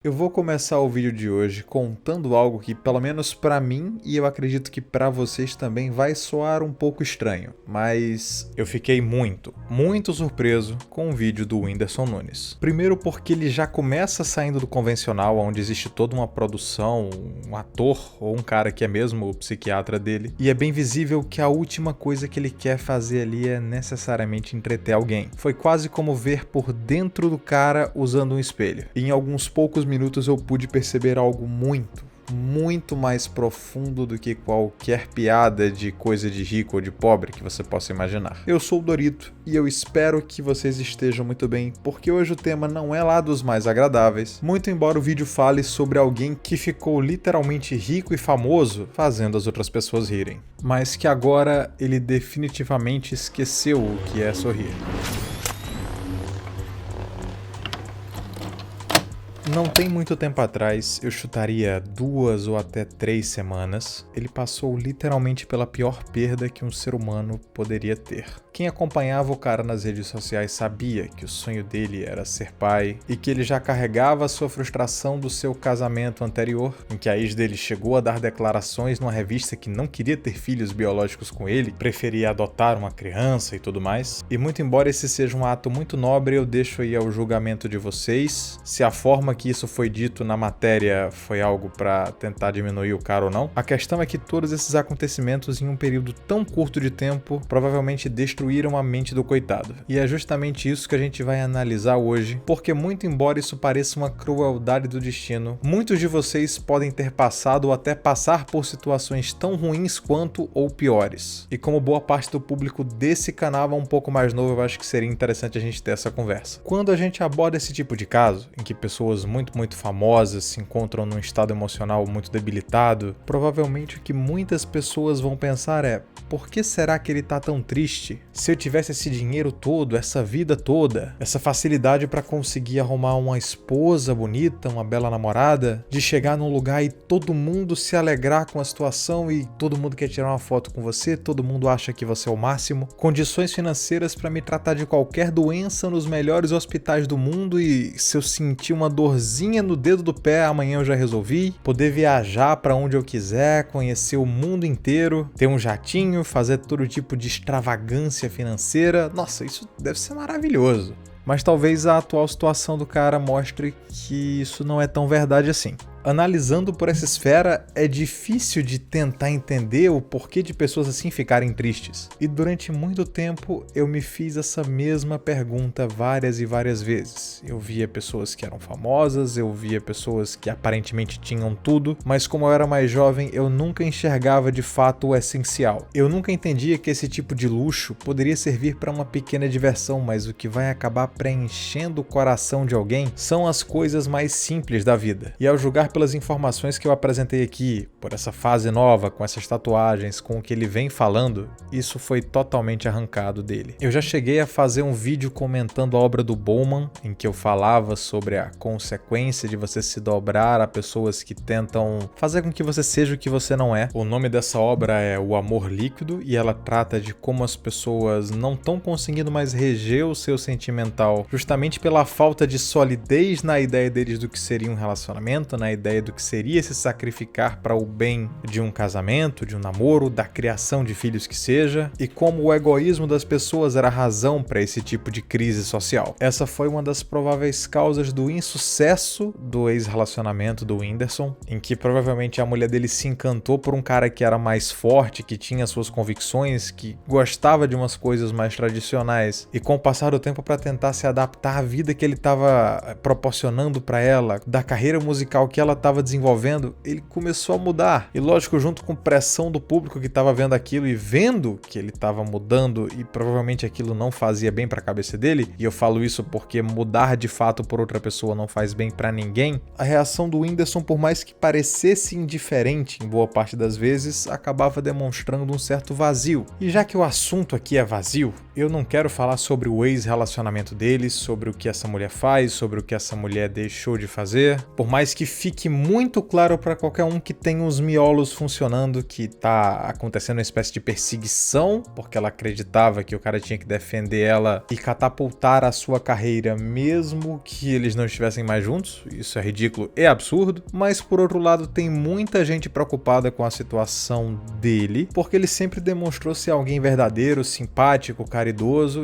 Eu vou começar o vídeo de hoje contando algo que, pelo menos pra mim, e eu acredito que pra vocês também, vai soar um pouco estranho, mas eu fiquei muito surpreso com o vídeo do Whindersson Nunes. Primeiro porque ele já começa saindo do convencional, onde existe toda uma produção, um ator ou um cara que é mesmo o psiquiatra dele, e é bem visível que a última coisa que ele quer fazer ali é necessariamente entreter alguém. Foi quase como ver por dentro do cara usando um espelho. E em alguns poucos minutos eu pude perceber algo muito mais profundo do que qualquer piada de coisa de rico ou de pobre que você possa imaginar. Eu sou o Dorito e eu espero que vocês estejam muito bem, porque hoje o tema não é lá dos mais agradáveis, muito embora o vídeo fale sobre alguém que ficou literalmente rico e famoso fazendo as outras pessoas rirem, mas que agora ele definitivamente esqueceu o que é sorrir. Não tem muito tempo atrás, eu chutaria 2 ou até 3 semanas, ele passou literalmente pela pior perda que um ser humano poderia ter. Quem acompanhava o cara nas redes sociais sabia que o sonho dele era ser pai e que ele já carregava a sua frustração do seu casamento anterior, em que a ex dele chegou a dar declarações numa revista que não queria ter filhos biológicos com ele, preferia adotar uma criança e tudo mais. E muito embora esse seja um ato muito nobre, eu deixo aí ao julgamento de vocês se a forma que isso foi dito na matéria foi algo para tentar diminuir o cara ou não. A questão é que todos esses acontecimentos em um período tão curto de tempo provavelmente destruíram a mente do coitado. E é justamente isso que a gente vai analisar hoje, porque muito embora isso pareça uma crueldade do destino, muitos de vocês podem ter passado ou até passar por situações tão ruins quanto ou piores. E como boa parte do público desse canal é um pouco mais novo, eu acho que seria interessante a gente ter essa conversa. Quando a gente aborda esse tipo de caso, em que pessoas muito famosas se encontram num estado emocional muito debilitado, provavelmente o que muitas pessoas vão pensar é: por que será que ele tá tão triste? Se eu tivesse esse dinheiro todo, essa vida toda, essa facilidade para conseguir arrumar uma esposa bonita, uma bela namorada, de chegar num lugar e todo mundo se alegrar com a situação e todo mundo quer tirar uma foto com você, todo mundo acha que você é o máximo, condições financeiras para me tratar de qualquer doença nos melhores hospitais do mundo e se eu sentir uma dorzinha no dedo do pé, amanhã eu já resolvi, poder viajar para onde eu quiser, conhecer o mundo inteiro, ter um jatinho, fazer todo tipo de extravagância financeira. Nossa, isso deve ser maravilhoso. Mas talvez a atual situação do cara mostre que isso não é tão verdade assim. Analisando por essa esfera, é difícil de tentar entender o porquê de pessoas assim ficarem tristes. E durante muito tempo eu me fiz essa mesma pergunta várias e várias vezes. Eu via pessoas que eram famosas, eu via pessoas que aparentemente tinham tudo, mas como eu era mais jovem, eu nunca enxergava de fato o essencial. Eu nunca entendia que esse tipo de luxo poderia servir para uma pequena diversão, mas o que vai acabar preenchendo o coração de alguém são as coisas mais simples da vida. E ao julgar pelas informações que eu apresentei aqui, por essa fase nova, com essas tatuagens, com o que ele vem falando, isso foi totalmente arrancado dele. Eu já cheguei a fazer um vídeo comentando a obra do Bowman, em que eu falava sobre a consequência de você se dobrar a pessoas que tentam fazer com que você seja o que você não é. O nome dessa obra é O Amor Líquido e ela trata de como as pessoas não estão conseguindo mais reger o seu sentimental, justamente pela falta de solidez na ideia deles do que seria um relacionamento, na ideia do que seria se sacrificar para o bem de um casamento, de um namoro, da criação de filhos que seja, e como o egoísmo das pessoas era a razão para esse tipo de crise social. Essa foi uma das prováveis causas do insucesso do ex-relacionamento do Whindersson, em que provavelmente a mulher dele se encantou por um cara que era mais forte, que tinha suas convicções, que gostava de umas coisas mais tradicionais, e com o passar do tempo para tentar se adaptar à vida que ele estava proporcionando para ela, da carreira musical que ela estava desenvolvendo, ele começou a mudar. E lógico, junto com pressão do público que estava vendo aquilo e vendo que ele estava mudando e provavelmente aquilo não fazia bem para a cabeça dele, e eu falo isso porque mudar de fato por outra pessoa não faz bem para ninguém, a reação do Whindersson, por mais que parecesse indiferente em boa parte das vezes, acabava demonstrando um certo vazio. E já que o assunto aqui é vazio, Eu não quero falar sobre o ex-relacionamento deles, sobre o que essa mulher faz, sobre o que essa mulher deixou de fazer, por mais que fique muito claro para qualquer um que tem os miolos funcionando, que tá acontecendo uma espécie de perseguição, porque ela acreditava que o cara tinha que defender ela e catapultar a sua carreira mesmo que eles não estivessem mais juntos. Isso é ridículo e absurdo, mas por outro lado tem muita gente preocupada com a situação dele, porque ele sempre demonstrou ser alguém verdadeiro, simpático, caridoso,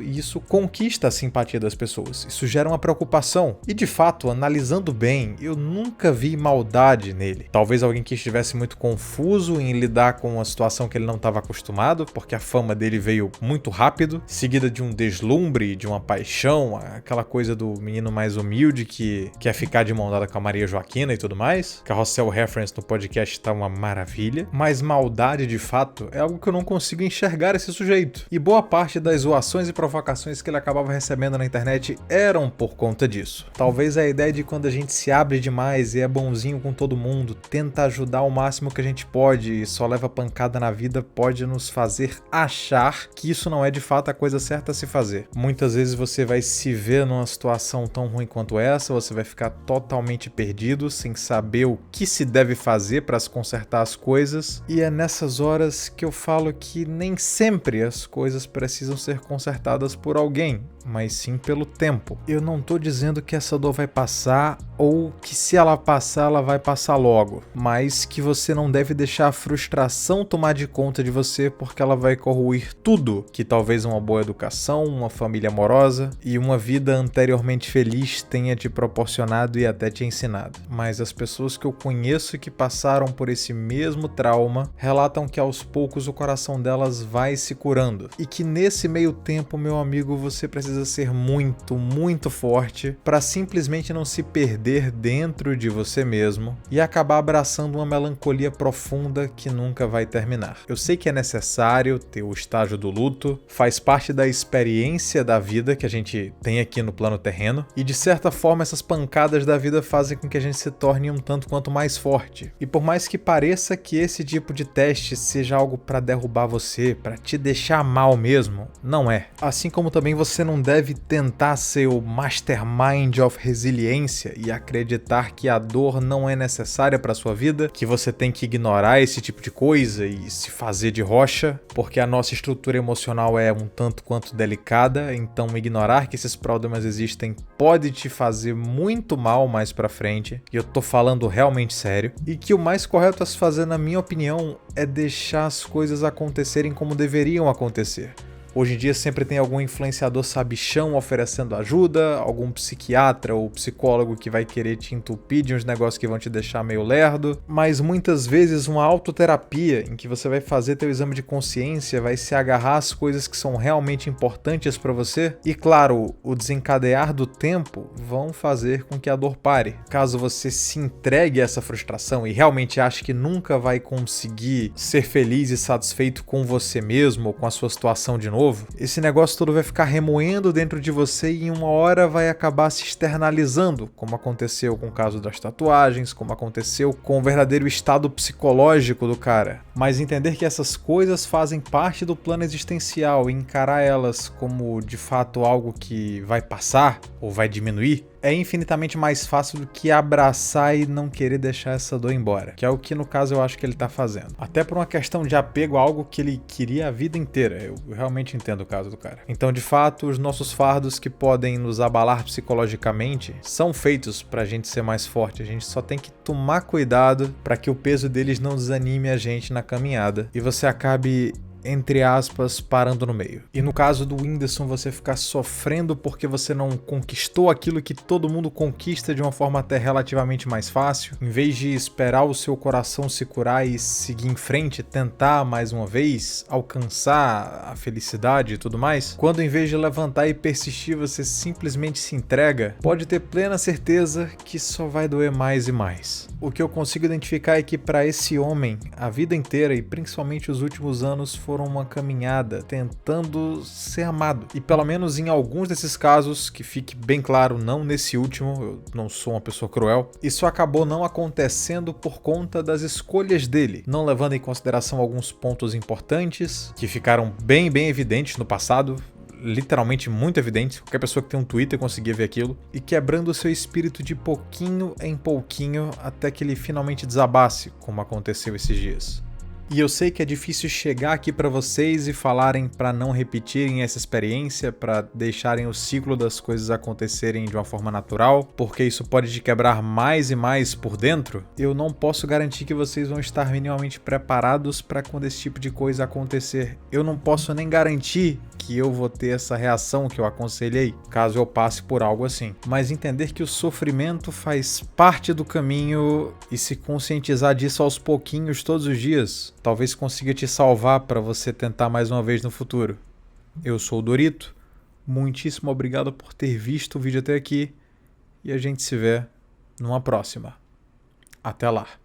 e isso conquista a simpatia das pessoas. Isso gera uma preocupação. E de fato, analisando bem, eu nunca vi maldade nele. Talvez alguém que estivesse muito confuso em lidar com uma situação que ele não estava acostumado, porque a fama dele veio muito rápido, seguida de um deslumbre, de uma paixão, aquela coisa do menino mais humilde que quer ficar de mão dada com a Maria Joaquina e tudo mais. Carrossel Reference no podcast tá uma maravilha, mas maldade de fato é algo que eu não consigo enxergar esse sujeito. E boa parte das zoações e provocações que ele acabava recebendo na internet eram por conta disso. Talvez a ideia de quando a gente se abre demais e é bonzinho com todo mundo, tenta ajudar o máximo que a gente pode e só leva pancada na vida, pode nos fazer achar que isso não é de fato a coisa certa a se fazer. Muitas vezes você vai se ver numa situação tão ruim quanto essa, você vai ficar totalmente perdido, sem saber o que se deve fazer para se consertar as coisas, e é nessas horas que eu falo que nem sempre as coisas precisam ser consertadas por alguém, mas sim pelo tempo. Eu não tô dizendo que essa dor vai passar ou que se ela passar, ela vai passar logo, mas que você não deve deixar a frustração tomar de conta de você, porque ela vai corroer tudo que talvez uma boa educação, uma família amorosa e uma vida anteriormente feliz tenha te proporcionado e até te ensinado. Mas as pessoas que eu conheço que passaram por esse mesmo trauma relatam que aos poucos o coração delas vai se curando e que nesse meio tempo, meu amigo, você precisa ser muito, muito forte para simplesmente não se perder dentro de você mesmo e acabar abraçando uma melancolia profunda que nunca vai terminar. Eu sei que é necessário ter o estágio do luto, faz parte da experiência da vida que a gente tem aqui no plano terreno, e de certa forma essas pancadas da vida fazem com que a gente se torne um tanto quanto mais forte. E por mais que pareça que esse tipo de teste seja algo para derrubar você, para te deixar mal mesmo, não é. Assim como também você não deve tentar ser o mastermind of resiliência e acreditar que a dor não é necessária para sua vida, que você tem que ignorar esse tipo de coisa e se fazer de rocha, porque a nossa estrutura emocional é um tanto quanto delicada, então ignorar que esses problemas existem pode te fazer muito mal mais pra frente, e eu tô falando realmente sério, e que o mais correto a se fazer, na minha opinião, é deixar as coisas acontecerem como deveriam acontecer. Hoje em dia sempre tem algum influenciador sabichão oferecendo ajuda, algum psiquiatra ou psicólogo que vai querer te entupir de uns negócios que vão te deixar meio lerdo, mas muitas vezes uma autoterapia em que você vai fazer teu exame de consciência, vai se agarrar às coisas que são realmente importantes para você e, claro, o desencadear do tempo vão fazer com que a dor pare. Caso você se entregue a essa frustração e realmente ache que nunca vai conseguir ser feliz e satisfeito com você mesmo ou com a sua situação de novo, esse negócio todo vai ficar remoendo dentro de você e em uma hora vai acabar se externalizando, como aconteceu com o caso das tatuagens, como aconteceu com o verdadeiro estado psicológico do cara. Mas entender que essas coisas fazem parte do plano existencial e encarar elas como de fato algo que vai passar ou vai diminuir é infinitamente mais fácil do que abraçar e não querer deixar essa dor embora, que é o que no caso eu acho que ele tá fazendo. Até por uma questão de apego a algo que ele queria a vida inteira. Eu realmente entendo o caso do cara. Então, de fato, os nossos fardos que podem nos abalar psicologicamente são feitos pra gente ser mais forte. A gente só tem que tomar cuidado para que o peso deles não desanime a gente na caminhada e você acabe, entre aspas, parando no meio. E no caso do Whindersson, você ficar sofrendo porque você não conquistou aquilo que todo mundo conquista de uma forma até relativamente mais fácil, em vez de esperar o seu coração se curar e seguir em frente, tentar mais uma vez alcançar a felicidade e tudo mais, quando em vez de levantar e persistir, você simplesmente se entrega, pode ter plena certeza que só vai doer mais e mais. O que eu consigo identificar é que para esse homem, a vida inteira e principalmente os últimos anos foram uma caminhada tentando ser amado. E pelo menos em alguns desses casos, que fique bem claro, não nesse último, eu não sou uma pessoa cruel, isso acabou não acontecendo por conta das escolhas dele, não levando em consideração alguns pontos importantes que ficaram bem evidentes no passado. literalmente muito evidente, qualquer pessoa que tem um Twitter conseguia ver aquilo, e quebrando o seu espírito de pouquinho em pouquinho até que ele finalmente desabasse, como aconteceu esses dias. E eu sei que é difícil chegar aqui pra vocês e falarem pra não repetirem essa experiência, pra deixarem o ciclo das coisas acontecerem de uma forma natural, porque isso pode te quebrar mais e mais por dentro. Eu não posso garantir que vocês vão estar minimamente preparados pra quando esse tipo de coisa acontecer. Eu não posso nem garantir que eu vou ter essa reação que eu aconselhei, caso eu passe por algo assim. Mas entender que o sofrimento faz parte do caminho e se conscientizar disso aos pouquinhos todos os dias, talvez consiga te salvar para você tentar mais uma vez no futuro. Eu sou o Dorito, muitíssimo obrigado por ter visto o vídeo até aqui e a gente se vê numa próxima. Até lá!